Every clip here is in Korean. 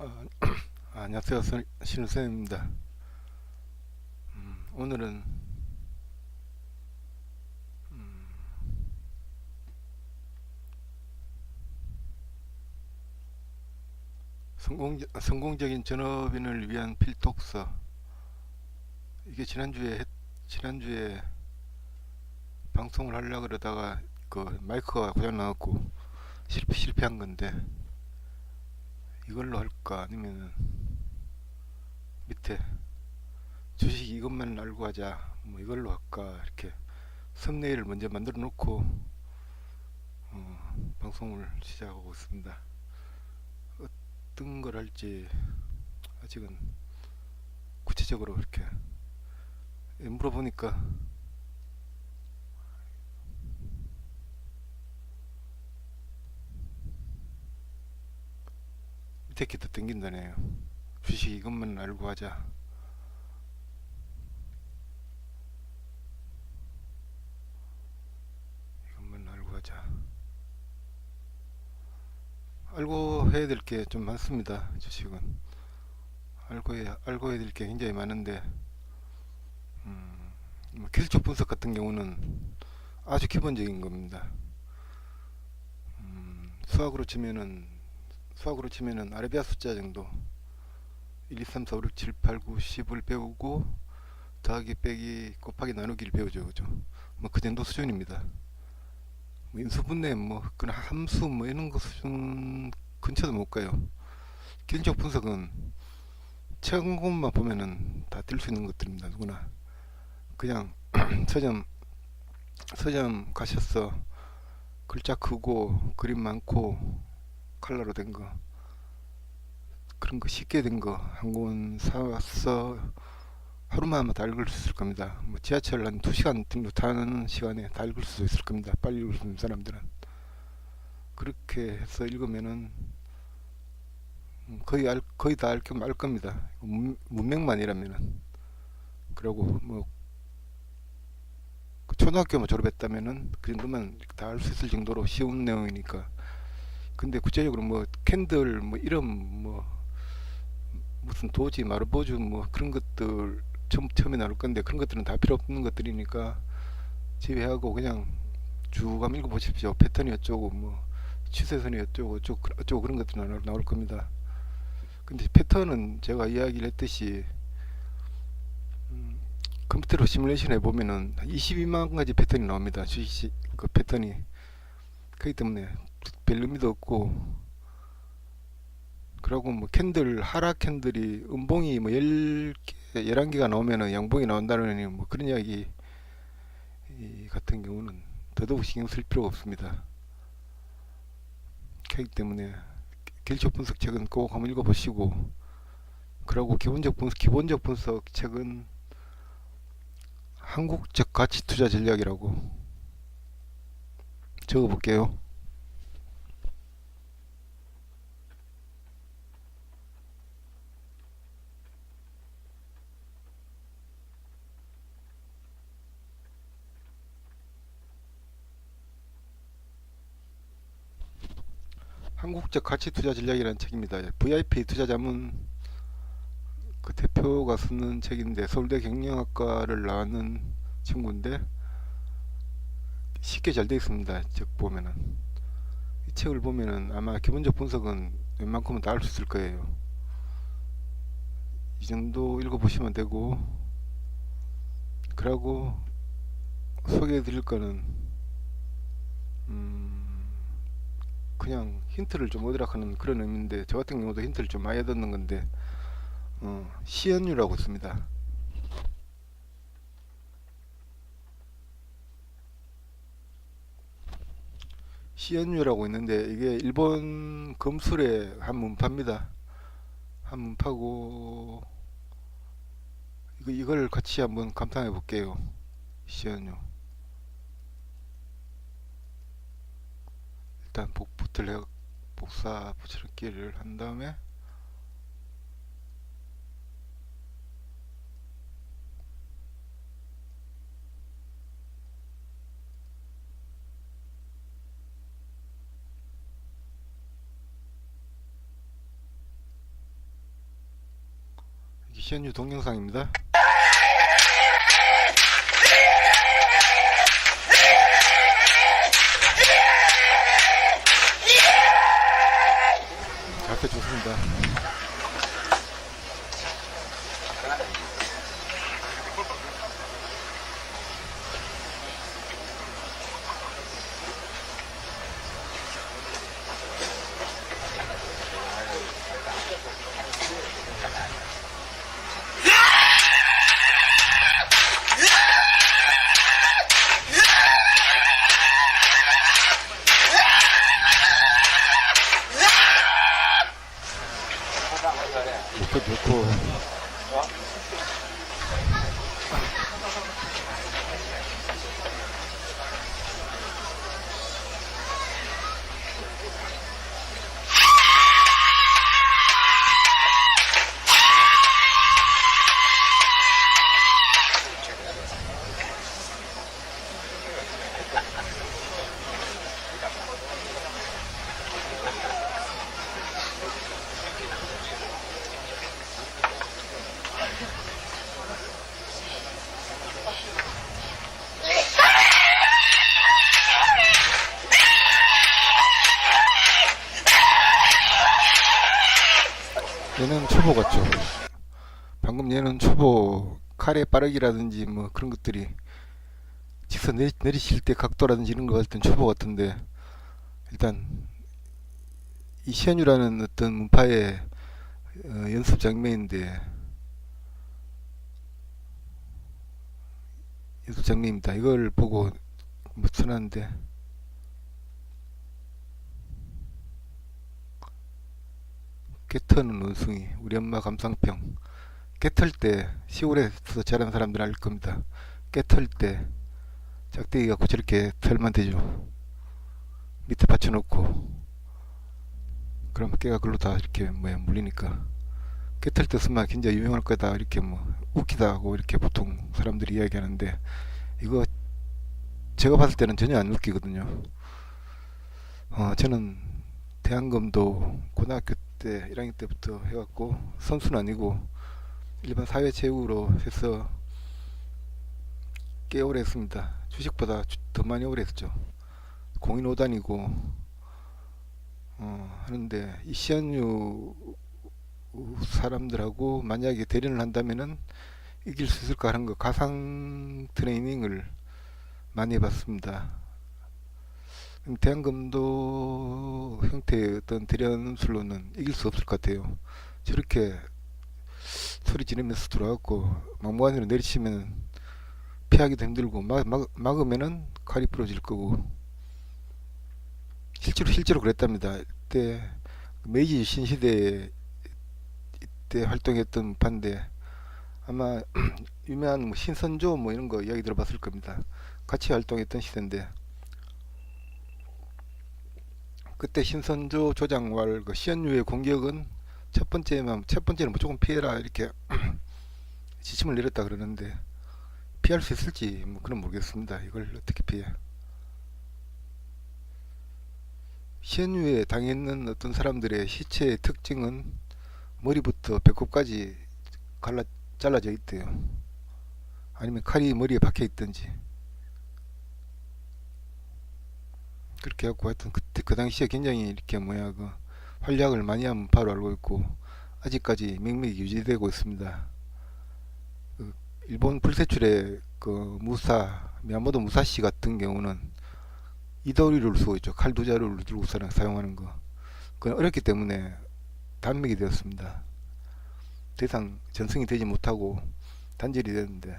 아, 안녕하세요. 신우쌤입니다. 오늘은 음, 성공적인 전업인을 위한 필독서. 이게 지난주에 방송을 하려고 그러다가 그 마이크가 고장 나갖고 실패한 건데, 이걸로 할까 아니면 밑에 주식 이것만 알고 하자 뭐 이걸로 할까, 이렇게 썸네일을 먼저 만들어 놓고 방송을 시작하고 있습니다. 어떤 걸 할지 아직은 구체적으로 이렇게 물어보니까 밑에 게 더 땡긴다네요. 주식 이것만 알고 하자. 이것만 알고 하자. 알고 해야 될 게 좀 많습니다. 주식은 알고 해야 될 게 굉장히 많은데, 뭐 기술적 분석 같은 경우는 아주 기본적인 겁니다. 수학으로 치면은 아라비아 숫자 정도, 1, 2, 3, 4, 5, 6, 7, 8, 9, 10을 배우고 더하기 빼기 곱하기 나누기를 배우죠, 그죠? 뭐 그 정도 수준입니다. 뭐 인수분해 뭐 그런 함수 뭐 이런 거 수준 근처도 못 가요. 기술적 분석은 최근 것만 보면은 다 뜰 수 있는 것들입니다. 누구나 그냥 서점 가셨어. 글자 크고 그림 많고 칼라로 된 거, 그런 거 쉽게 된 거 한 권 사왔어. 하루만 아마 다 읽을 수 있을 겁니다. 뭐 지하철 한 2시간 정도 타는 시간에 다 읽을 수 있을 겁니다. 빨리 읽을 수 있는 사람들은. 그렇게 해서 읽으면은 거의 다 알 겁니다. 문맥만이라면은. 그리고 뭐 초등학교만 졸업했다면은 그 정도만 다 알 수 있을 정도로 쉬운 내용이니까. 근데 구체적으로 뭐 캔들 뭐 이름 뭐 무슨 도지 마르보주 뭐 그런 것들 처음에 나올 건데, 그런 것들은 다 필요 없는 것들이니까 제외하고 그냥 쭉 한번 읽어보십시오. 패턴이 어쩌고 뭐 추세선이 어쩌고 그런 것들이 나올 겁니다. 근데 패턴은 제가 이야기를 했듯이 음, 컴퓨터로 시뮬레이션 해보면은 22만 가지 패턴이 나옵니다. 주식 그 패턴이. 그렇기 때문에 별 의미도 없고, 그리고 뭐 하락 캔들이 음봉이 뭐 10개 11개가 나오면은 양봉이 나온다는 뭐 그런 이야기 같은 경우는 더더욱 신경 쓸 필요가 없습니다. 그렇기 때문에 기술적 분석 책은 꼭 한번 읽어보시고, 그리고 기본적 분석 책은 한국적 가치 투자 전략이라고 적어볼게요. 한국적 가치 투자 전략이라는 책입니다. VIP 투자 자문 그 대표가 쓰는 책인데, 서울대 경영학과를 나왔는 친구인데 쉽게 잘 되어 있습니다. 책 보면은, 이 책을 보면은 아마 기본적 분석은 웬만큼은 다 알 수 있을 거예요. 이 정도 읽어보시면 되고, 그리고 소개해 드릴 거는 음, 그냥 힌트를 좀 얻으라 하는 그런 의미인데, 저 같은 경우도 힌트를 좀 많이 얻는 건데, 시연유라고 있습니다. 시연유라고 있는데, 이게 일본 검술의 한 문파입니다. 한 문파고, 이걸 같이 한번 감상해 볼게요. 시연유. 일단 복사 붙여넣기를 한 다음에, 시연유 동영상입니다. 자세 좋습니다. 목표 좋고 얘는 초보 같죠. 방금 얘는 초보 칼의 빠르기라든지 뭐 그런 것들이 직선 내리실 때 각도라든지 이런 거 할 땐 초보 같은데, 일단 이 시연유라는 어떤 문파의 연습 장면인데, 연습 장면입니다. 이걸 보고 뭐 쳐놨는데, 깨터는 원숭이 우리 엄마 감상평. 깨털 때 시골에서 자란 사람들 알 겁니다. 깨털 때 짝대기 갖고 저렇게 털면 되죠. 밑에 받쳐놓고 그러면 깨가 글로 다 이렇게 뭐야 물리니까. 깨털 때 쓰면 굉장히 유명할 거다 이렇게 뭐 웃기다 하고 이렇게 보통 사람들이 이야기하는데, 이거 제가 봤을 때는 전혀 안 웃기거든요. 저는 대한검도 고등학교 때 1학년 때부터 해갖고 선수는 아니고 일반 사회체육으로 해서 꽤 오래 했습니다. 주식보다 더 많이 오래 했죠. 공인 5단이고 하는데, 이 시한류 사람들하고 만약에 대련을 한다면은 이길 수 있을까 하는 거 가상 트레이닝을 많이 해봤습니다. 대한검도 형태의 어떤 대련술로는 이길 수 없을 것 같아요. 저렇게 소리 지르면서 들어왔고 막무가내로 내리치면 피하기도 힘들고 막으면은 칼이 부러질 거고, 실제로 그랬답니다. 이때 메이지 신시대 때 활동했던 반대, 아마 유명한 뭐 신선조 뭐 이런 거 이야기 들어봤을 겁니다. 같이 활동했던 시대인데, 그때 신선조 조장왈 그 시연유의 공격은 첫 번째는 무조건 피해라 이렇게 지침을 내렸다 그러는데, 피할 수 있을지 뭐 그건 모르겠습니다. 이걸 어떻게 피해. 시연유에 당했는 어떤 사람들의 시체의 특징은 머리부터 배꼽까지 잘라져 있대요. 아니면 칼이 머리에 박혀 있든지 그렇게 해갖고, 하여튼 그때 그 당시에 굉장히 이렇게 뭐야 그 활약을 많이 한 문파로 알고 있고 아직까지 명맥이 유지되고 있습니다. 그 일본 불세출의 그 미야모토 무사시 같은 경우는 이도리를 쓰고 있죠. 칼 두 자루를 들고 사용하는 거. 그건 어렵기 때문에 단맥이 되었습니다. 더 이상 전승이 되지 못하고 단절이 되는데,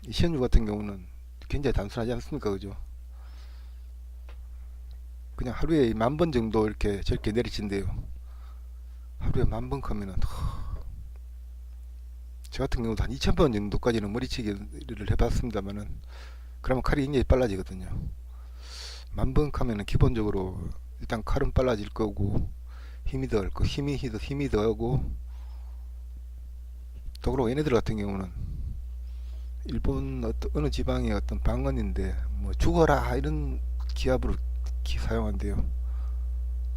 이 시현주 같은 경우는 굉장히 단순하지 않습니까? 그죠? 그냥 하루에 10,000번 정도 이렇게 저렇게 내리친대요. 하루에 10,000번 하면은 저 같은 경우도 한 2,000번 정도까지는 머리치기를 해봤습니다만은, 그러면 칼이 굉장히 빨라지거든요. 10,000번 하면은 기본적으로 일단 칼은 빨라질 거고 힘이 더하고, 더불어 얘네들 같은 경우는 일본 어느 지방의 어떤 방언인데 뭐 죽어라 이런 기압으로 사용한대요.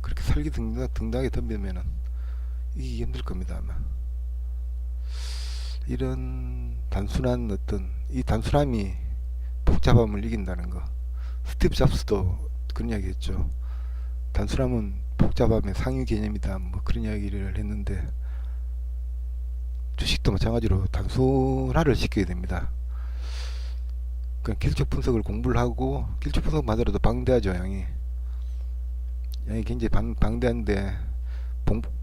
그렇게 살기 등등하게 덤비면은 이기기 힘들 겁니다 아마. 이런 단순한 어떤 이 단순함이 복잡함을 이긴다는 거. 스티브 잡스도 그런 이야기 했죠. 단순함은 복잡함의 상위 개념이다. 뭐 그런 이야기를 했는데 주식도 마찬가지로 단순화를 시켜야 됩니다. 그러니까 기술적 분석을 공부를 하고 기술적 분석만 하더라도 방대하죠. 양이 굉장히 방대한데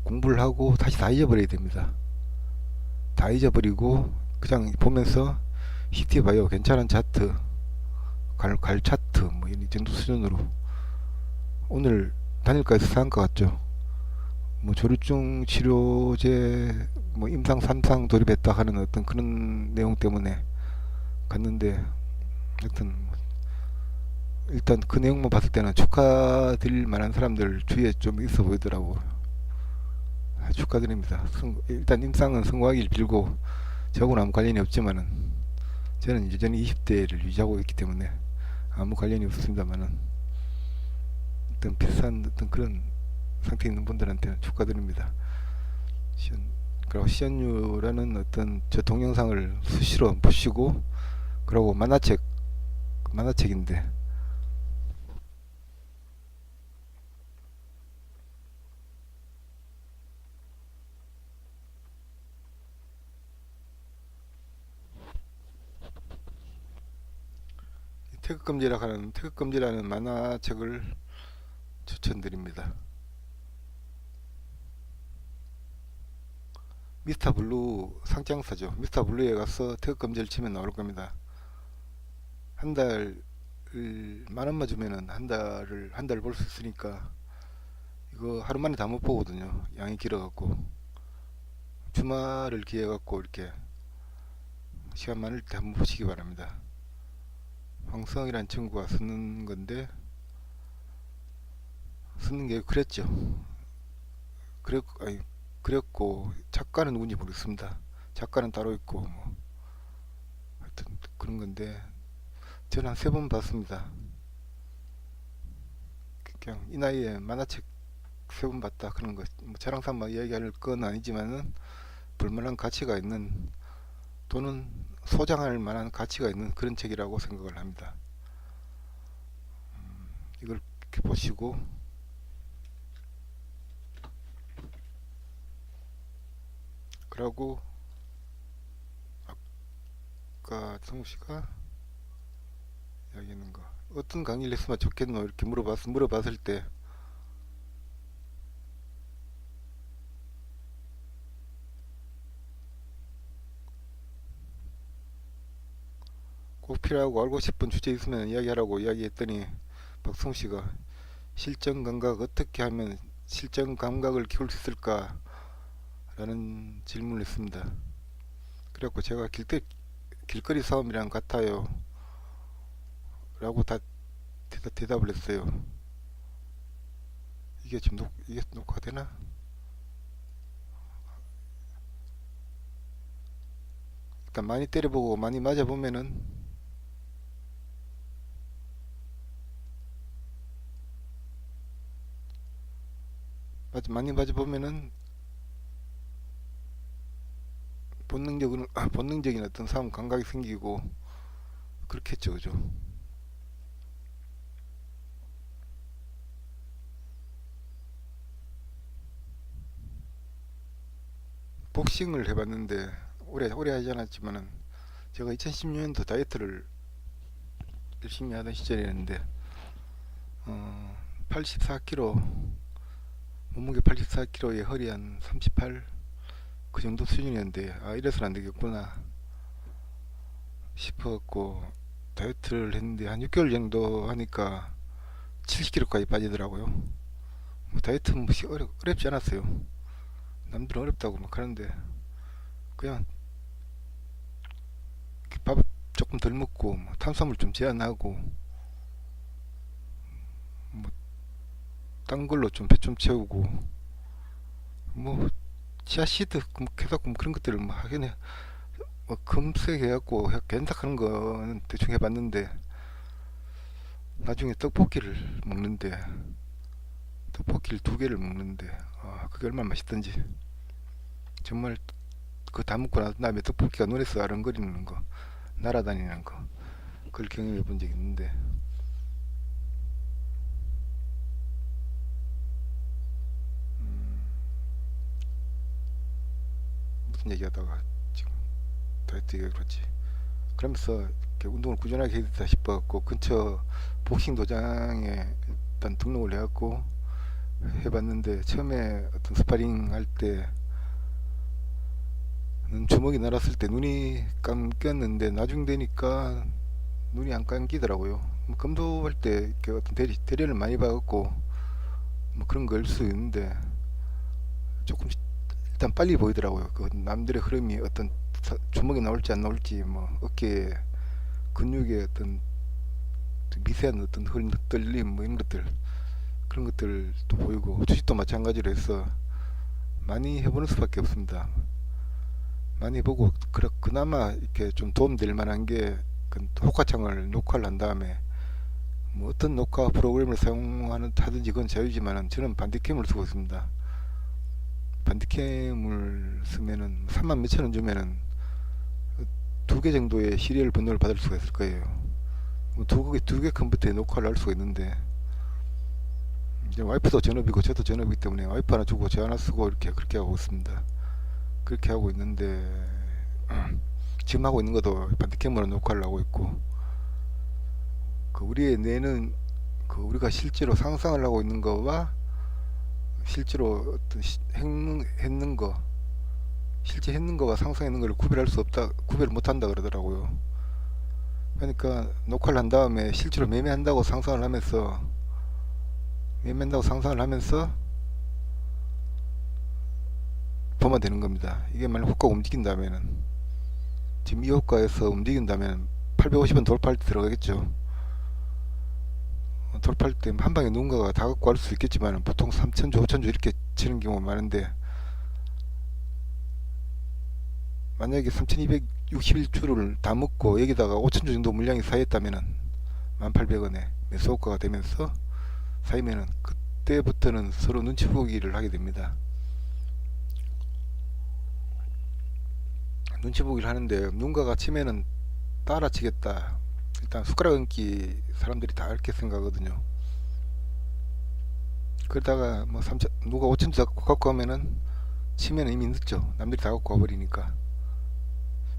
공부를 하고 다시 다 잊어버려야 됩니다. 다 잊어버리고 그냥 보면서 히트해봐요. 괜찮은 차트, 갈 차트 뭐 이 정도 수준으로. 오늘 단일가에서 상한가 같죠. 뭐 조류증 치료제 뭐 임상 3상 돌입했다 하는 어떤 그런 내용 때문에 갔는데 하여튼 일단 그 내용만 봤을 때는 축하드릴 만한 사람들 주위에 좀 있어 보이더라고. 축하드립니다. 일단 임상은 성공하길 빌고 저하고는 아무 관련이 없지만은 저는 여전히 20대를 유지하고 있기 때문에 아무 관련이 없습니다만은 어떤 비슷한 어떤 그런 상태에 있는 분들한테는 축하드립니다. 그리고 시연유라는 어떤 저 동영상을 수시로 보시고 그리고 만화책인데 태극금지라는 만화책을 추천드립니다. 미스터 블루 상장사죠. 미스터 블루에 가서 태극금지를 치면 나올 겁니다. 한 달 만 원만 주면은 한 달 볼 수 있으니까 이거 하루 만에 다 못 보거든요. 양이 길어갖고 주말을 기해 갖고 이렇게 시간 많을 때 한번 보시기 바랍니다. 황성이란 친구가 쓰는 건데 쓰는 게 그랬죠. 그랬고 작가는 누군지 모르겠습니다. 작가는 따로 있고 뭐 하여튼 그런 건데 저는 한 3번 봤습니다. 그냥 이 나이에 만화책 3번 봤다 그런 거 뭐 자랑삼아 이야기할 건 아니지만은 볼만한 가치가 있는 또는 소장할 만한 가치가 있는 그런 책이라고 생각을 합니다. 이걸 이렇게 보시고 그러고 아까 성우씨가 이야기하는 거 어떤 강의를 했으면 좋겠노 이렇게 물어봤을 때 꼭 필요하고 알고 싶은 주제 있으면 이야기하라고 이야기했더니 박성씨가 실전 감각 어떻게 하면 실전 감각을 키울 수 있을까 라는 질문을 했습니다. 그래갖고 제가 길거리 싸움이랑 같아요 라고 다 대답을 했어요. 이게 지금 이게 녹화되나? 일단 많이 때려보고 많이 맞아보면은 많이 맞아보면은 본능적인 어떤 싸움 감각이 생기고 그렇겠죠, 그죠? 복싱을 해봤는데 오래 하지 않았지만은 제가 2016년도 다이어트를 열심히 하던 시절이었는데 84kg 몸무게 84kg에 허리 한 38 그 정도 수준이었는데 아 이래서는 안 되겠구나 싶어갖고 다이어트를 했는데 한 6개월 정도 하니까 70kg까지 빠지더라고요. 뭐 다이어트 뭐 어렵지 않았어요. 남들은 어렵다고 막 하는데 그냥 밥 조금 덜 먹고 뭐 탄수화물 좀 제한하고 뭐 딴 걸로 좀 배 좀 채우고 뭐 치아시드 뭐 계속 뭐 그런 것들을 뭐 하긴 해. 뭐 검색해갖고検索하는 거는 대충 해봤는데 나중에 떡볶이를 2개를 먹는데 아 그게 얼마나 맛있던지 정말 그거 다 먹고 난 다음에 떡볶이가 눈에서 아른거리는 거, 날아다니는 거, 그걸 경험해 본 적이 있는데, 음, 무슨 얘기하다가 지금 다이어트 얘기가 그렇지. 그러면서 이렇게 운동을 꾸준하게 해야 겠다 싶어갖고 근처 복싱 도장에 일단 등록을 해갖고 해봤는데, 처음에 어떤 스파링 할 때는 주먹이 날았을 때 눈이 감겼는데 나중 되니까 눈이 안 감기더라고요. 뭐 검도할 때 이렇게 어떤 대련을 많이 봐갖고 뭐 그런 걸 수 있는데, 조금 일단 빨리 보이더라고요. 그 남들의 흐름이 어떤 주먹이 나올지 안 나올지, 뭐 어깨 근육의 어떤 미세한 어떤 떨림, 뭐 이런 것들, 그런 것들도 보이고, 주식도 마찬가지로 해서 많이 해보는 수밖에 없습니다. 많이 보고 그나마 이렇게 좀 도움될 만한 게, 그 녹화창을 녹화를 한 다음에 뭐 어떤 녹화 프로그램을 사용하는 하든지 그건 자유지만은 저는 반디캠을 쓰고 있습니다. 반디캠을 쓰면은 3만 몇천 원 주면은 2개 정도의 시리얼 번호를 받을 수가 있을 거예요. 뭐 두 개 컴퓨터에 녹화를 할 수가 있는데, 이제 와이프도 전업이고 저도 전업이기 때문에 와이프 하나 주고 저 하나 쓰고 이렇게 그렇게 하고 있습니다. 그렇게 하고 있는데, 지금 하고 있는 것도 반디캠으로 녹화를 하고 있고, 그 우리의 뇌는 그 우리가 실제로 상상을 하고 있는 거와 실제로 어떤 했는 거, 실제 했는 거와 상상했는 거를 구별할 수 없다, 구별을 못 한다 그러더라고요. 그러니까 녹화를 한 다음에 실제로 매매한다고 상상을 하면서 보면 되는 겁니다. 이게 만약 호가가 움직인다면은, 지금 이 호가에서 움직인다면 850원 돌파할 때 들어가겠죠. 돌파할 때 한 방에 누군가가 다 갖고 갈 수 있겠지만 보통 3천주 5천주 이렇게 치는 경우가 많은데, 만약에 3261주를 다 먹고 여기다가 5천주 정도 물량이 쌓였다면은 1800원에 매수 호가가 되면서 쌓이면은, 그때부터는 서로 눈치 보기를 하게 됩니다. 눈치 보기를 하는데 누군가가 치면은 따라 치겠다, 일단 숟가락 얹기 사람들이 다 이렇게 생각하거든요. 그러다가 뭐 3천, 누가 5천주 갖고 가면은 치면 이미 늦죠. 남들이 다 갖고 와버리니까.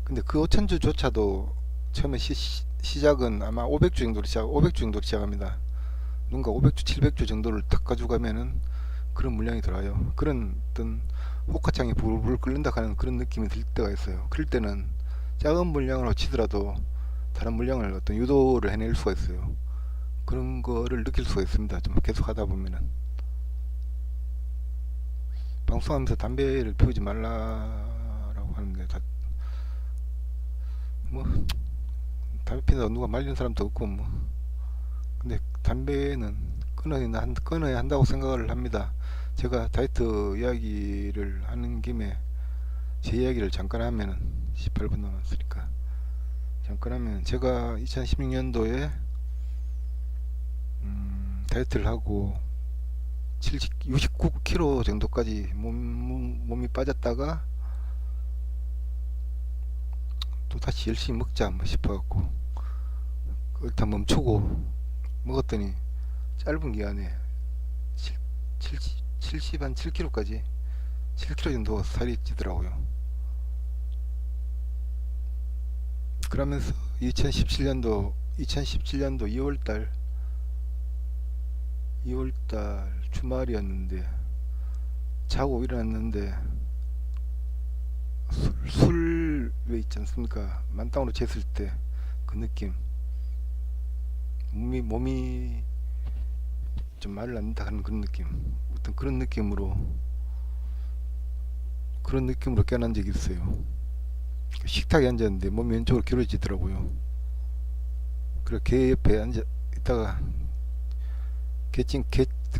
근데 그 5천주조차도 처음에 시작은 아마 500주 정도로 시작합니다. 누군가 500주 700주 정도를 탁 가져가면은 그런 물량이 들어와요. 그런 어떤 호가창이 불을 끓는다 하는 그런 느낌이 들 때가 있어요. 그럴 때는 작은 물량으로 치더라도 다른 물량을 어떤 유도를 해낼 수가 있어요. 그런 거를 느낄 수가 있습니다. 좀 계속 하다 보면은. 방송하면서 담배를 피우지 말라라고 하는데, 뭐 담배 피다 누가 말리는 사람도 없고 뭐. 근데 담배는 끊어야 한다고 생각을 합니다. 제가 다이어트 이야기를 하는 김에 제 이야기를 잠깐 하면은, 18분 남았으니까 잠깐 하면, 제가 2016년도에 다이어트를 하고 69kg 정도까지 몸이 빠졌다가 또 다시 열심히 먹자 뭐 싶어갖고 일단 멈추고 먹었더니 짧은 기간에 70, 한 7kg까지 7kg 정도 살이 찌더라고요. 그러면서 2017년도 2월달 주말이었는데 자고 일어났는데, 술 왜 있지 않습니까? 만땅으로 쟀을 때 그 느낌, 몸이 좀 말을 안는다 하는 그런 느낌, 어떤 그런 느낌으로 깨어난 적이 있어요. 식탁에 앉았는데 몸이 왼쪽으로 기울어지더라고요. 그리고 개 옆에 앉아 있다가 개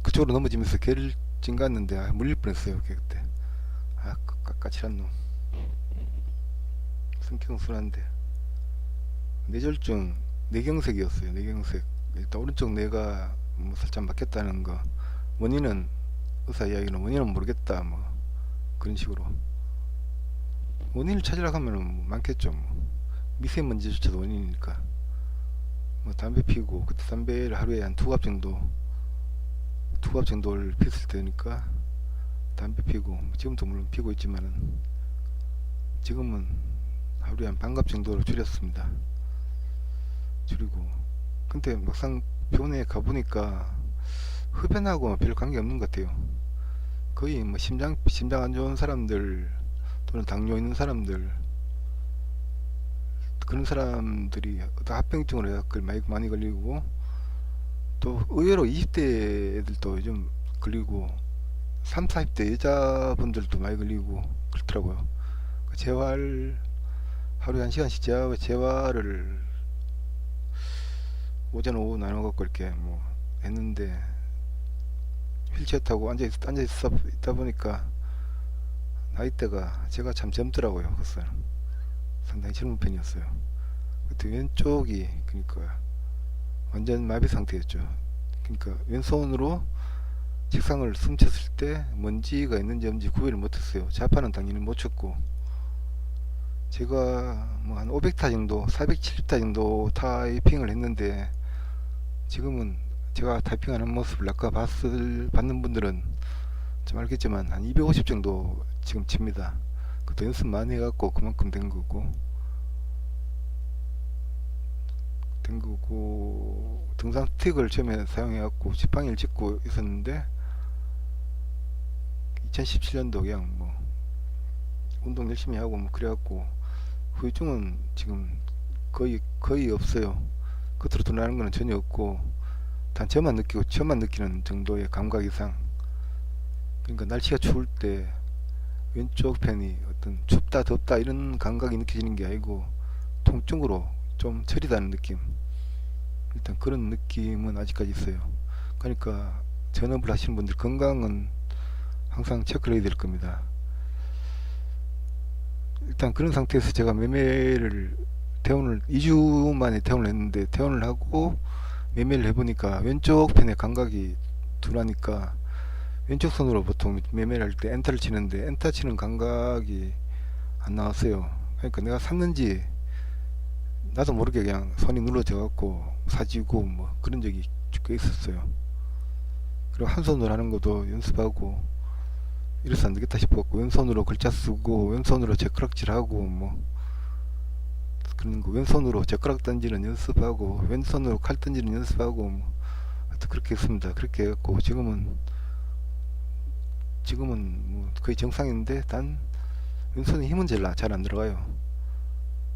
그쪽으로 넘어지면서 개를 찡갔는데 물릴 뻔했어요. 개 그때. 까칠한 놈. 성격은 순한데 뇌졸중, 뇌경색이었어요. 뇌경색. 일단 오른쪽 뇌가 뭐 살짝 막혔다는 거, 원인은 의사 이야기는 원인은 모르겠다 뭐 그런 식으로. 원인을 찾으려고 하면 뭐 많겠죠. 뭐. 미세먼지조차도 원인이니까. 뭐 담배 피고 그때 담배를 하루에 한 두 갑 정도를 피웠을 때니까 담배 피고 뭐 지금도 물론 피고 있지만은 지금은 하루에 한 반갑 정도로 줄였습니다. 줄이고 근데 막상 병원에 가보니까 흡연하고 별 관계 없는 것 같아요. 거의 뭐 심장 안 좋은 사람들 또는 당뇨 있는 사람들 그런 사람들이 어떤 합병증으로 많이 걸리고 또 의외로 20대 애들도 요즘 걸리고 3, 40대 여자분들도 많이 걸리고 그렇더라고요. 그 재활 하루에 1시간씩 재활을 오전 오후 나눠 갖고 이렇게 뭐 했는데 휠체어 타고 앉아 있다 보니까 나이대가 제가 참 젊더라고요. 그래서 상당히 젊은 편이었어요. 그때 왼쪽이 그러니까 완전 마비 상태였죠. 그러니까 왼손으로 책상을 숨쳤을 때 먼지가 있는지 없는지 구별을 못했어요. 좌파는 당연히 못 쳤고 제가 뭐 한 500타 정도, 470타 정도 타이핑을 했는데 지금은 제가 타이핑하는 모습을 아까 봤는 분들은 좀 알겠지만 한 250 정도 지금 칩니다. 그것도 연습 많이 해갖고 그만큼 된 거고 등산 스틱을 처음에 사용해갖고 지팡이를 짚고 있었는데 2017년도 그냥 뭐 운동 열심히 하고 뭐 그래갖고 후유증은 지금 거의 없어요. 겉으로 드러나는 거는 전혀 없고 단 저만 느끼는 정도의 감각 이상. 그러니까 날씨가 추울 때 왼쪽 편이 어떤 춥다 덥다 이런 감각이 느껴지는 게 아니고 통증으로 좀 처리다는 느낌. 일단 그런 느낌은 아직까지 있어요. 그러니까 전업을 하시는 분들 건강은 항상 체크를 해야 될 겁니다. 일단 그런 상태에서 제가 매매를 퇴원을 2주 만에 퇴원을 했는데 퇴원을 하고 매매를 해보니까 왼쪽 편의 감각이 둔하니까 왼쪽 손으로 보통 매매를 할 때 엔터를 치는데 엔터 치는 감각이 안 나왔어요. 그러니까 내가 샀는지 나도 모르게 그냥 손이 눌러져 갖고 사지고 뭐 그런 적이 꽤 있었어요. 그리고 한 손으로 하는 것도 연습하고 이래서 안 되겠다 싶었고 왼손으로 글자 쓰고 왼손으로 젓가락질하고 뭐 그런 거 왼손으로 젓가락 던지는 연습하고 왼손으로 칼 던지는 연습하고 뭐 하여튼 그렇게 했습니다. 그렇게 해갖고 지금은 뭐 거의 정상인데 단 왼손에 힘은 잘 안 들어가요.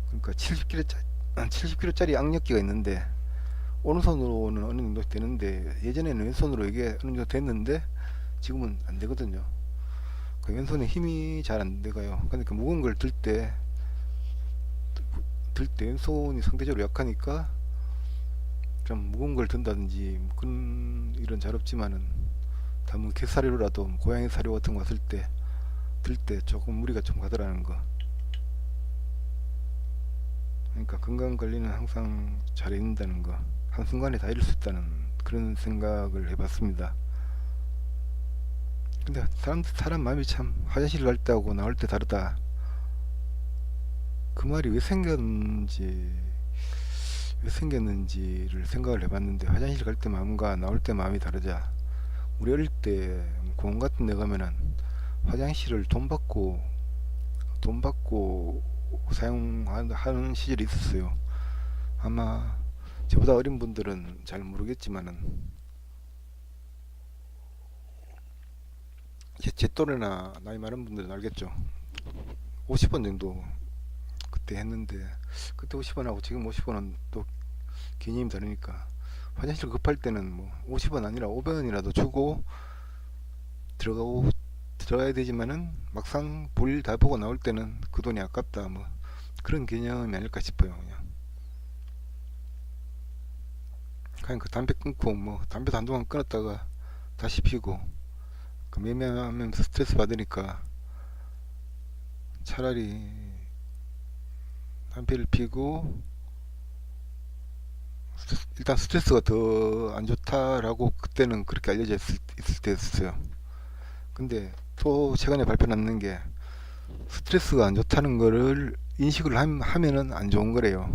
그러니까 70kg짜리 악력기가 있는데 오른손으로는 어느 정도 되는데 예전에는 왼손으로 이게 어느 정도 됐는데 지금은 안 되거든요. 그 왼손에 힘이 잘 안 들어가요. 그러니까 무거운 걸 들 때 왼손이 상대적으로 약하니까 좀 무거운 걸 든다든지 뭐 그런 일은 잘 없지만은 다뭐 개사료라도 뭐 고양이 사료 같은 거 왔을 때 들 때 조금 무리가 좀 가더라는 거. 그러니까 건강 관리는 항상 잘해야 된다는 거. 한순간에 다 잃을 수 있다는 그런 생각을 해봤습니다. 근데 사람 마음이 참 화장실 갈 때하고 나올 때 다르다. 그 말이 왜 생겼는지를 생각을 해봤는데 화장실 갈 때 마음과 나올 때 마음이 다르자. 우리 어릴 때 공원 같은 데 가면은 화장실을 돈 받고 사용하는 시절이 있었어요. 아마 저보다 어린 분들은 잘 모르겠지만은 제 또래나 나이 많은 분들은 알겠죠. 50원 정도 그때 했는데 그때 50원하고 지금 50원은 또 개념이 다르니까 화장실 급할 때는 뭐 50원 아니라 500원이라도 주고 들어가야 되지만은 막상 볼 다 보고 나올 때는 그 돈이 아깝다 뭐 그런 개념이 아닐까 싶어요. 그냥 그 담배 끊고 뭐 담배도 한동안 끊었다가 다시 피고 그 매매하면서 스트레스 받으니까 차라리 담배를 피고 일단 스트레스가 더 안 좋다라고 그때는 그렇게 알려져 있을 때였어요. 근데 또 최근에 발표 났는 게 스트레스가 안 좋다는 거를 인식을 하면은 안 좋은 거래요.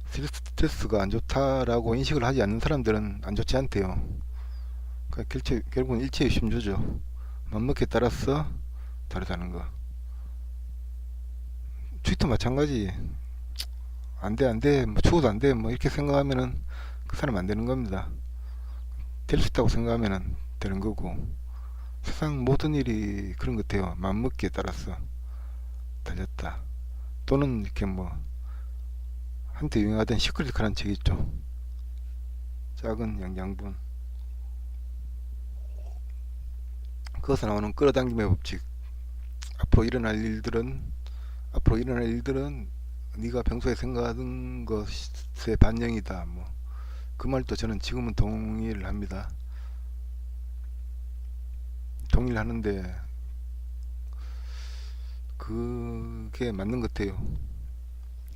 스트레스가 안 좋다라고 인식을 하지 않는 사람들은 안 좋지 않대요. 그러니까 결국은 일체유심조죠. 맘먹기에 따라서 다르다는 거. 트위터 마찬가지. 안 돼, 안 돼, 뭐 죽어도 안 돼, 뭐 이렇게 생각하면은 그 사람 안 되는 겁니다. 될 수 있다고 생각하면은 되는 거고. 세상 모든 일이 그런 것 같아요. 맘먹기에 따라서 달렸다. 또는 이렇게 뭐 한때 유행하던 시크릿이라는 책 있죠. 작은 영양분. 그것에 나오는 끌어당김의 법칙. 앞으로 일어날 일들은 앞으로 일어날 일들은 네가 평소에 생각하던 것의 반영이다. 뭐 그 말도 저는 지금은 동의를 합니다. 동의를 하는데 그게 맞는 것 같아요.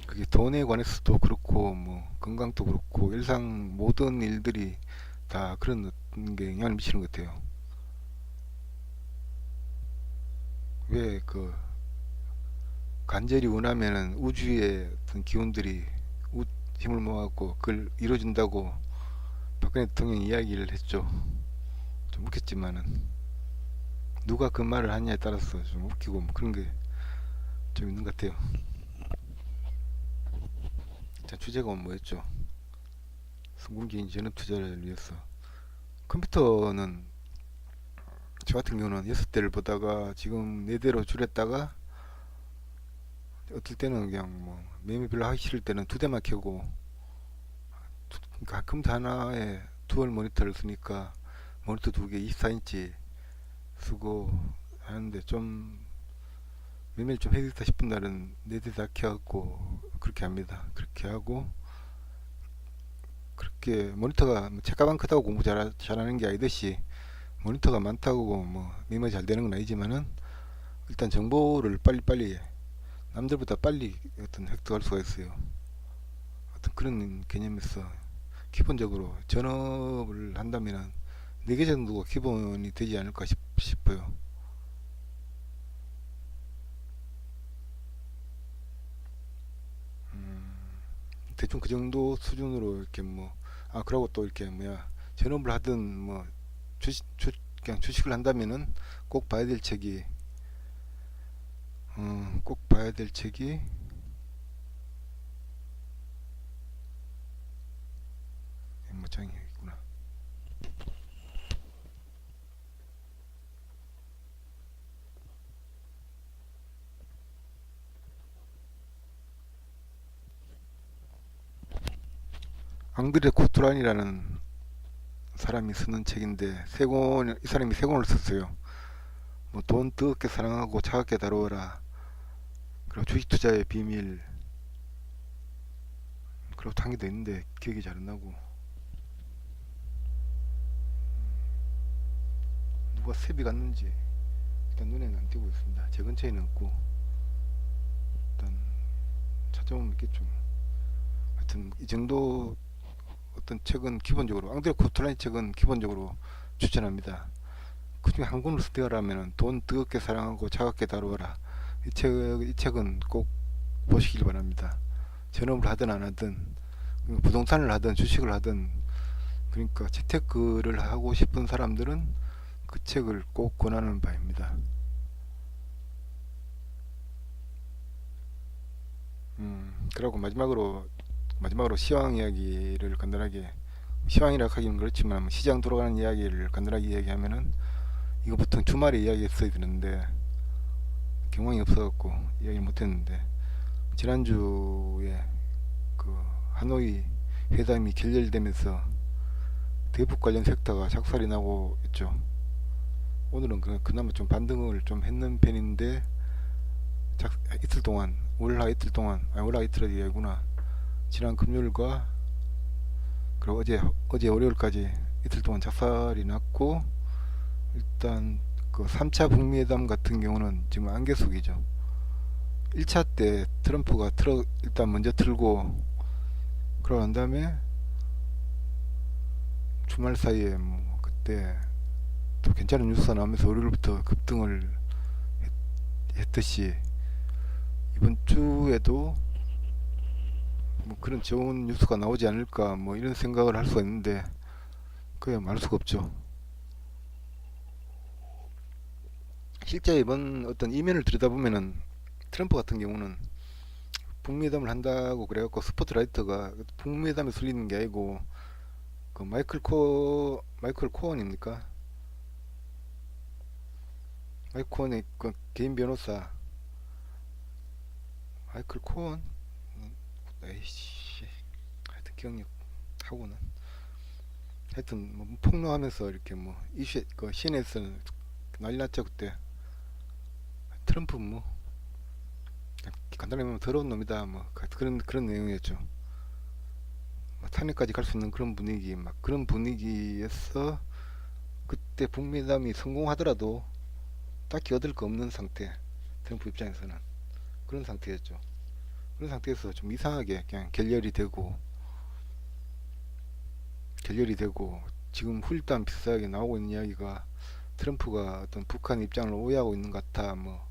그게 돈에 관해서도 그렇고 뭐 건강도 그렇고 일상 모든 일들이 다 그런 게 영향을 미치는 것 같아요. 왜 그 간절히 원하면은 우주의 어떤 기운들이 힘을 모아갖고 그걸 이뤄준다고 박근혜 대통령이 이야기를 했죠. 좀 웃겼지만은 누가 그 말을 하냐에 따라서 좀 웃기고 뭐 그런 게 좀 있는 것 같아요. 자, 주제가 뭐였죠? 성공기인 전업 투자를 위해서. 컴퓨터는 저 같은 경우는 6대를 보다가 지금 4대로 줄였다가 어떨 때는 그냥 뭐 매매 별로 하기 싫을 때는 2대만 켜고, 그러니까 컴퓨터 하나에 듀얼 모니터를 쓰니까 모니터 2개 24인치 쓰고 하는데 좀 매매를 좀 해야겠다 싶은 날은 4대 다 켜갖고 그렇게 합니다. 그렇게 하고 그렇게 모니터가 뭐 책가방 크다고 공부 잘하는 게 아니듯이 모니터가 많다고 뭐 매매 잘 되는 건 아니지만은 일단 정보를 빨리빨리 남들보다 빨리 어떤 획득할 수가 있어요. 어떤 그런 개념에서 기본적으로 전업을 한다면은 4개 정도가 기본이 되지 않을까 싶어요. 대충 그 정도 수준으로 이렇게 뭐, 그러고 또 이렇게 뭐야, 전업을 하든 뭐, 그냥 주식을 한다면은 꼭 봐야 될 책이, 꼭 봐야 될 책이, 뭐장이 있구나. 앙드레 코트란이라는 사람이 쓰는 책인데, 이 사람이 3권을 썼어요. 뭐, 돈 뜨겁게 사랑하고 차갑게 다루어라. 그리고 주식 투자의 비밀. 그리고 단계도 있는데, 기억이 잘 안 나고. 누가 세비 갔는지 일단 눈에는 안 띄고 있습니다. 제 근처에는 없고 일단 찾아보면 있겠죠. 하여튼 이 정도 어떤 책은 기본적으로 앙드레 코틀라니 책은 기본적으로 추천합니다. 그중에 한 권을 선택하라면 돈 뜨겁게 사랑하고 차갑게 다루어라. 이 책은 꼭 보시길 바랍니다. 전업을 하든 안 하든 부동산을 하든 주식을 하든 그러니까 재테크를 하고 싶은 사람들은 그 책을 꼭 권하는 바입니다. 그리고 마지막으로 시황 이야기를 간단하게, 시황이라 하기는 그렇지만 시장 돌아가는 이야기를 간단하게 이야기하면은 이거 보통 주말에 이야기했어야 되는데 경황이 없어갖고 이야기 못했는데, 지난주에 그 하노이 회담이 결렬되면서 대북 관련 섹터가 작살이 나고 있죠. 오늘은 그나마 좀 반등을 좀 했는 편인데 이틀 동안, 월화 이틀 동안, 월화 이틀의 이야기구나. 지난 금요일과 그리고 어제 월요일까지 이틀 동안 작살이 났고, 일단 그 3차 북미회담 같은 경우는 지금 안개 속이죠. 1차 때 트럼프가 일단 먼저 틀고, 그러고 난 다음에 주말 사이에 뭐 그때 또 괜찮은 뉴스가 나오면서 월요일부터 급등을 그랬듯이 이번 주에도 뭐 그런 좋은 뉴스가 나오지 않을까 뭐 이런 생각을 할 수가 있는데 그야 말 수가 없죠. 실제 이번 어떤 이면을 들여다보면은 트럼프 같은 경우는 북미회담을 한다고 그래갖고 스포트라이트가 북미회담에 쏠리는 게 아니고 그 마이클 코언입니까? 마이클 코언의 그 개인 변호사 마이클 코언 에이씨 하여튼 기억력하고는 하여튼 뭐 폭로하면서 이렇게 뭐 이슈 그 CNN에서 난리 났죠 그때. 트럼프 뭐 간단히 말하면 더러운 놈이다 뭐 그런 내용이었죠. 막 탄핵까지 갈 수 있는 그런 분위기 막 그런 분위기에서 그때 북미담이 성공하더라도 딱히 얻을 거 없는 상태. 트럼프 입장에서는 그런 상태였죠. 그런 상태에서 좀 이상하게 그냥 결렬이 되고 지금 후일담 비슷하게 나오고 있는 이야기가 트럼프가 어떤 북한 입장을 오해하고 있는 것 같아 뭐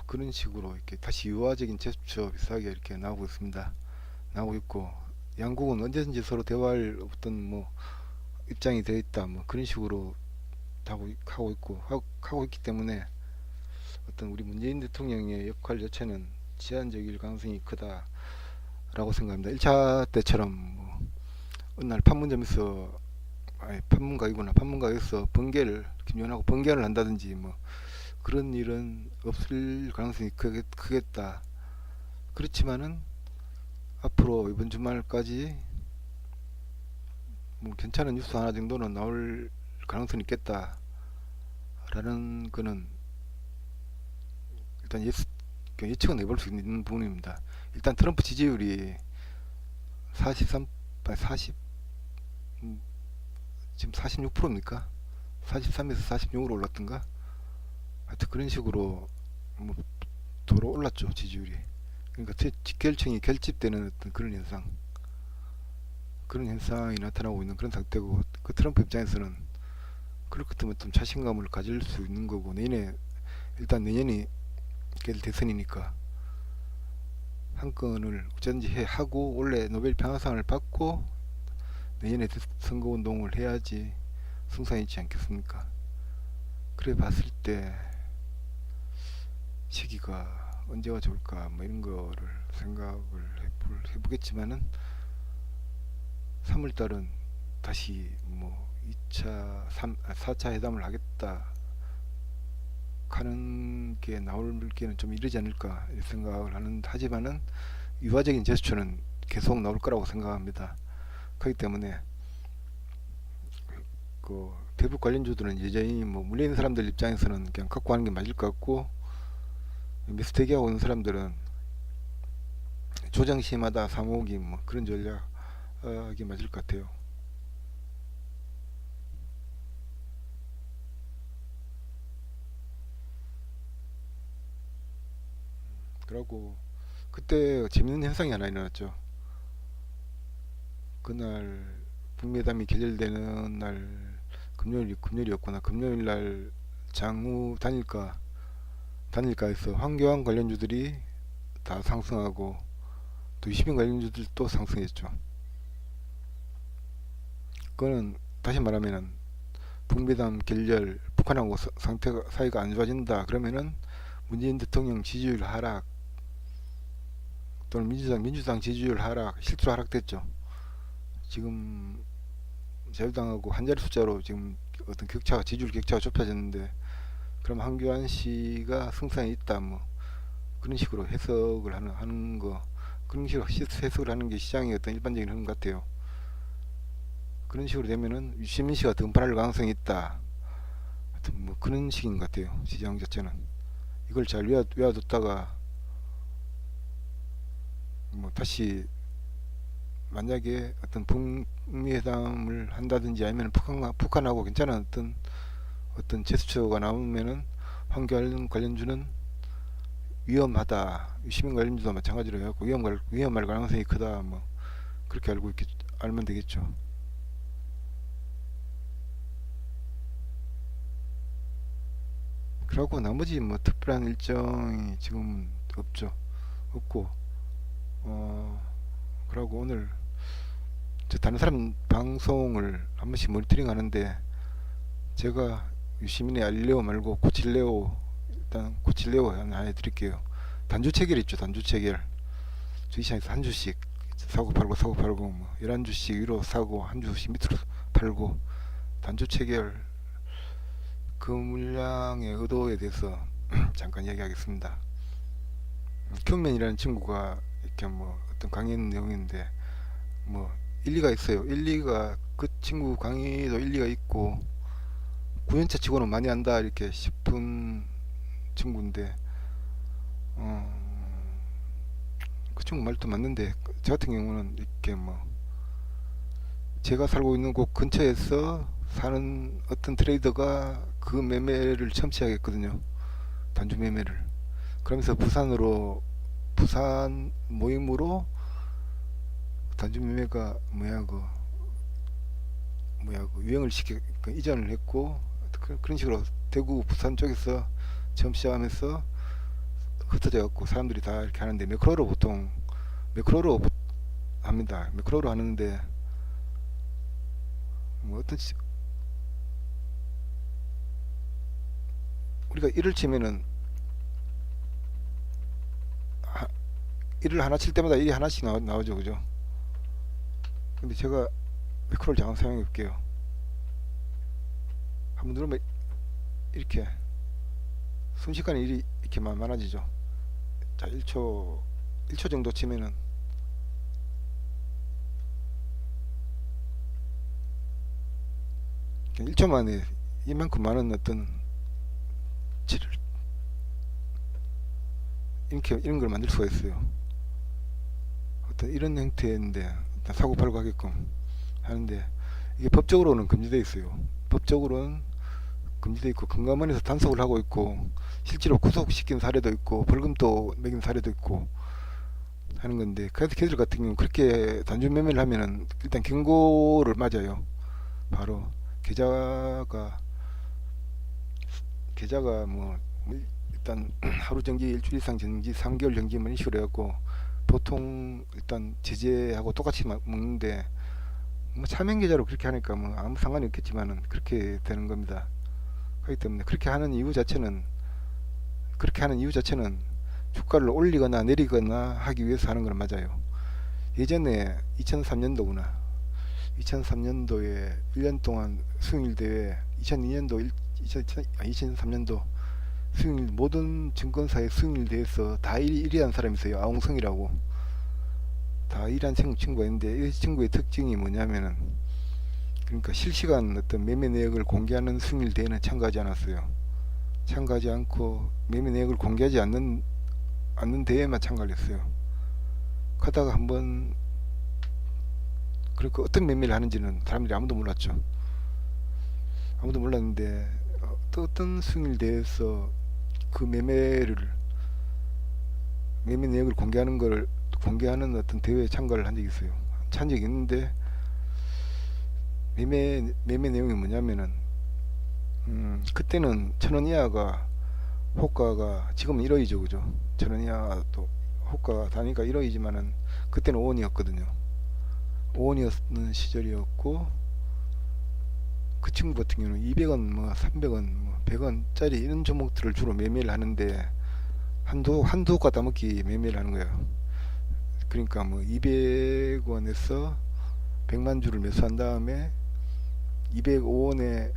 그런 식으로 이렇게 다시 유화적인 제스처 비슷하게 이렇게 나오고 있습니다. 나오고 있고 양국은 언제든지 서로 대화할 어떤 뭐 입장이 되어 있다 뭐 그런 식으로 하고 있기 때문에 어떤 우리 문재인 대통령의 역할 자체는 제한적일 가능성이 크다라고 생각합니다. 1차 때처럼 뭐 어느 날 판문점에서 아니 판문각에서 김연하고 번개를 한다든지 뭐 그런 일은 없을 가능성이 크겠다. 그렇지만은 앞으로 이번 주말까지 뭐 괜찮은 뉴스 하나 정도는 나올 가능성이 있겠다라는 거는 일단 예측은 해볼 수 있는 부분입니다. 일단 트럼프 지지율이 43, 40, 지금 46%입니까? 43에서 46으로 올랐던가? 하여튼 그런 식으로 뭐 도로 올랐죠 지지율이. 그러니까 직결층이 결집되는 어떤 그런 현상이 나타나고 있는 그런 상태고 그 트럼프 입장에서는 그럴 것 같으면 좀 자신감을 가질 수 있는 거고 일단 내년이 대선이니까 한 건을 어쩌든지 하고 원래 노벨 평화상을 받고 내년에 선거운동을 해야지 승산이 있지 않겠습니까? 그래 봤을 때 시기가 언제가 좋을까 뭐 이런 거를 생각을 해보겠지만은 3월달은 다시 뭐 4차 회담을 하겠다 하는 게 나올 게는 좀 이르지 않을까 생각을 하지만은 유화적인 제스처는 계속 나올 거라고 생각합니다. 그렇기 때문에 그 대북 관련주들은 여전히 뭐 물려 있는 사람들 입장에서는 그냥 갖고 가는 게 맞을 것 같고 미스테이크하고 오는 사람들은 조정시마다 사모으기 뭐 그런 전략이 맞을 것 같아요. 그러고 그때 재밌는 현상이 하나 일어났죠. 그날 북미회담이 결렬되는 날 금요일이었구나. 금요일 날 장우 단일가에서 황교안 관련주들이 다 상승하고 또 유시민 관련주들도 상승했죠. 그거는 다시 말하면은 북미회담 결렬 북한하고 사이가 안 좋아진다 그러면은 문재인 대통령 지지율 하락 또는 민주당 지지율 하락 실제로 하락됐죠. 지금 자유당하고 한 자리 숫자로 지금 어떤 지지율 격차가 좁혀졌는데 그럼 한교안 씨가 승산이 있다 뭐 그런 식으로 해석을 하는 거 그런 식으로 해석을 하는 게 시장의 어떤 일반적인 흐름 같아요. 그런 식으로 되면은 유시민 씨가 등판할 가능성이 있다. 하여튼 뭐 그런 식인 것 같아요. 시장 자체는 이걸 잘 외워뒀다가 뭐 다시 만약에 어떤 북미 회담을 한다든지 아니면 북한하고 괜찮은 어떤 제스처가 나오면은 황교안 관련주는 위험하다. 시민 관련주도 마찬가지로 해갖고 위험할 가능성이 크다. 뭐 그렇게 알면 되겠죠. 그러고 나머지 뭐 특별한 일정이 지금 없죠. 없고 그러고 오늘 저 다른 사람 방송을 한 번씩 모니터링 하는데 제가 유시민의 알릴레오 말고 고칠레오, 일단 고칠레오 하나 해드릴게요. 단주 체결 있죠. 단주 체결. 주식시장에서 한 주씩 사고 팔고 사고 팔고 뭐 11주씩 위로 사고 한 주씩 밑으로 팔고 단주 체결 그 물량의 의도에 대해서 잠깐 이야기하겠습니다. 큐맨이라는 친구가 이렇게 뭐 어떤 강의 내용인데 뭐 일리가 있어요. 일리가 그 친구 강의도 일리가 있고 9년차 치고는 많이 한다 이렇게 싶은 친구인데 그 친구 말도 맞는데 저 같은 경우는 이렇게 뭐 제가 살고 있는 곳 근처에서 사는 어떤 트레이더가 그 매매를 처음 시작했거든요. 단주 매매를. 그러면서 부산 모임으로 단주 매매가 그 유행을 그 이전을 했고 그런 식으로 대구 부산 쪽에서 처음 시작하면서 흩어져 갖고 사람들이 다 이렇게 하는데 매크로로 합니다. 매크로로 하는데 뭐 우리가 일을 치면은 일을 하나 칠 때마다 일이 하나씩 나오죠, 그죠? 근데 제가 매크로를 잠깐 사용해 볼게요. 한번 누르면 이렇게 순식간에 일이 이렇게 많아지죠. 자, 1초 정도 치면은 1초 만에 이만큼 많은 어떤 질을 이렇게 이런 걸 만들 수가 있어요. 어떤 이런 형태인데 사고 팔고 하게끔 하는데 이게 법적으로는 금지되어 있어요. 법적으로는 금지되어 있고 금감원에서 단속을 하고 있고 실제로 구속시킨 사례도 있고 벌금도 매긴 사례도 있고 하는 건데 그래서 걔들 같은 경우는 그렇게 단순 매매를 하면은 일단 경고를 맞아요. 바로 계좌가 뭐 일단 하루 정지, 일주일 이상 정지, 3개월 정지 뭐 이런 식으로 해갖고 보통 일단 제재하고 똑같이 먹는데 뭐 차명 계좌로 그렇게 하니까 뭐 아무 상관이 없겠지만은 그렇게 되는 겁니다. 그렇기 때문에 그렇게 하는 이유 자체는 주가를 올리거나 내리거나 하기 위해서 하는 건 맞아요. 예전에 2003년도에 1년 동안 수익률 대회 2003년도 수익률 모든 증권사의 수익률 대회에서 다 1위 한 사람이 있어요. 아웅성이라고 다 1위한 친구가 있는데 이 친구의 특징이 뭐냐면은 그러니까 실시간 어떤 매매 내역을 공개하는 수익률 대회는 참가하지 않았어요. 참가하지 않고 매매 내역을 공개하지 않는 대회만 참가를 했어요. 가다가 한번 그러니까 어떤 매매를 하는지는 사람들이 아무도 몰랐죠. 아무도 몰랐는데 또 어떤 수익률 대회에서 그 매매 내역을 공개하는 어떤 대회에 참가를 한 적이 있어요. 한 적이 있는데 매매 내용이 뭐냐면은 그때는 1,000원 이하가 호가가 지금은 1억이죠, 그죠? 1,000원 이하도 호가 단위가 1억이지만은 그때는 5원이었거든요. 5원이었는 시절이었고 그 친구 같은 경우는 200원, 뭐 300원, 뭐 100원짜리 이런 종목들을 주로 매매를 하는데 한두 호가 따먹기 매매를 하는 거예요. 그러니까 뭐 200원에서 100만 주를 매수한 다음에 205원에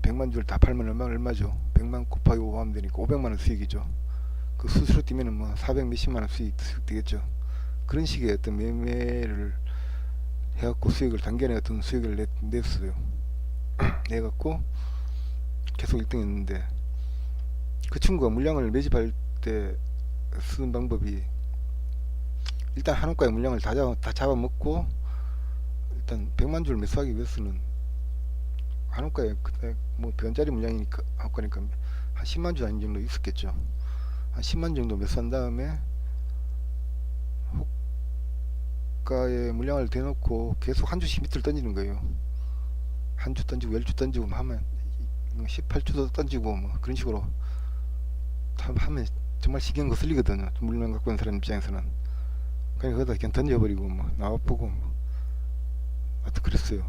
100만 주를 다 팔면 얼마죠? 100만 곱하기 5 하면 되니까 500만 원 수익이죠. 그 수수료 뛰면은 뭐 400 몇십만 원 수익 되겠죠. 그런 식의 어떤 매매를 해갖고 단기간에 어떤 수익을 냈어요. 내갖고 계속 1등 했는데 그 친구가 물량을 매집할 때 쓰는 방법이 일단 한호가의 물량을 다 잡아먹고 일단 100만 주를 매수하기 위해서는 한호가에 뭐 100원짜리 물량이니까 한호가니까 한 10만 주 아닌 정도 있었겠죠. 한 10만 정도 매수한 다음에 호가에 물량을 대놓고 계속 한 주씩 밑을 던지는 거예요. 한 주 던지고 10주 던지고 하면 18주도 던지고 뭐 그런 식으로 하면 정말 신경 거슬리거든요. 물량 갖고 있는 사람 입장에서는. 그냥 거기다 그냥 던져버리고 뭐 나와보고 뭐 하여튼 그랬어요.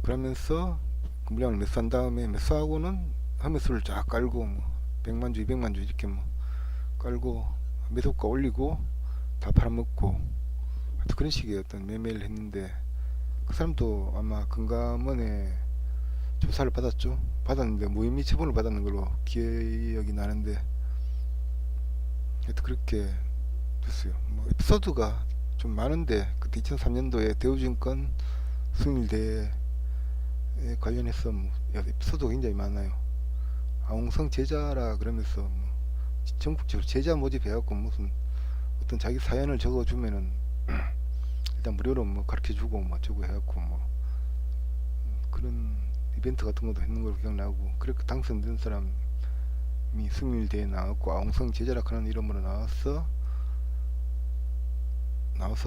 그러면서 그 물량을 매수한 다음에 매수하고는 허매수를 쫙 깔고 뭐 100만주 200만주 이렇게 뭐 깔고 매도가 올리고 다 팔아먹고 하여튼 그런 식의 어떤 매매를 했는데, 그 사람도 아마 금감원에 조사를 받았죠. 받았는데 무혐의 처분을 받았는 걸로 기억이 나는데, 하여튼 그렇게 됐어요. 뭐 에피소드가 좀 많은데, 그때 2003년도에 대우증권 수익률대에 관련해서 뭐 에피소드가 굉장히 많아요. 아웅성 제자라 그러면서 뭐 전국적으로 제자 모집해갖고 무슨 어떤 자기 사연을 적어주면은 일단 무료로 뭐 가르쳐주고 뭐 어쩌고 해갖고 뭐 그런 이벤트 같은 것도 했는 걸로 기억나고, 그렇게 당선된 사람이 승률대에 나왔고 아웅성 제자라 하는 이름으로 나와서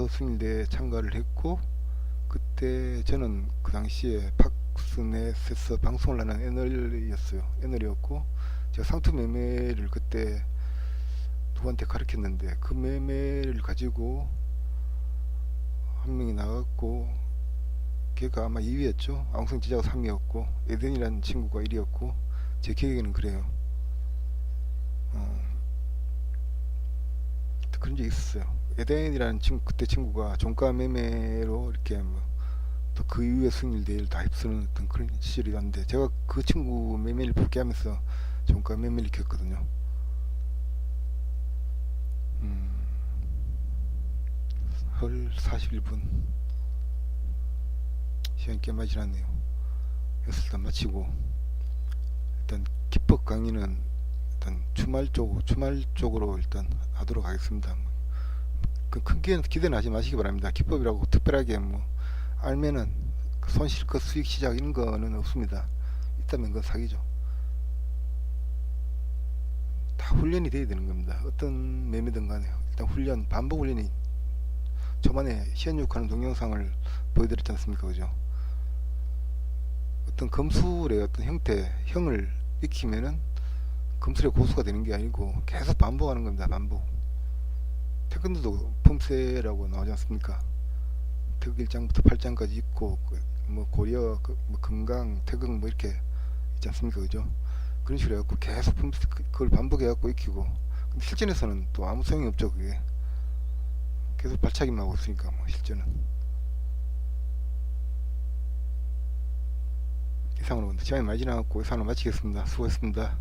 승률대에 참가를 했고, 그때 저는 그 당시에 팍스넷에서 방송을 하는 애널이었고, 제가 상투 매매를 그때 누구한테 가르쳤는데 그 매매를 가지고 한 명이 나갔고, 걔가 아마 2위였죠. 아웅성 제자가 3위였고 에덴이라는 친구가 1위였고, 제 기억에는 그래요. 그런 적이 있었어요. 에덴이라는 친구, 그때 친구가 종가 매매로 이렇게 뭐 또 그 이후에 승률 대회를 다 휩쓰는 어떤 그런 시절이었는데, 제가 그 친구 매매를 복귀하면서 종가 매매를 겪었거든요. 헐 41분 시간이 꽤 많이 지났네요. 그래서 일단 마치고, 일단 기법 강의는 일단 주말 쪽으로 일단 하도록 하겠습니다. 큰 기대는 하지 마시기 바랍니다. 기법이라고 특별하게 뭐 알면은 손실컷 수익 시작 이런 거는 없습니다. 있다면 그건 사기죠. 다 훈련이 돼야 되는 겁니다. 어떤 매매든 간에 일단 훈련, 반복 훈련이, 저번에 시연육하는 동영상을 보여드렸지 않습니까? 그죠? 어떤 검술의 어떤 형을 익히면은 검술의 고수가 되는 게 아니고 계속 반복하는 겁니다. 반복. 태권도도 폼세라고 나오지 않습니까? 태극 1장부터 8장까지 있고, 뭐 고려, 뭐 금강, 태극 뭐 이렇게 있지 않습니까? 그죠? 그런 식으로 해갖고 계속 그걸 반복해갖고 익히고, 근데 실전에서는 또 아무 소용이 없죠. 그게 계속 발차기만 하고 있으니까 뭐 실전은. 이상으로 시간이 많이 지나갔고 이상으로 마치겠습니다. 수고했습니다.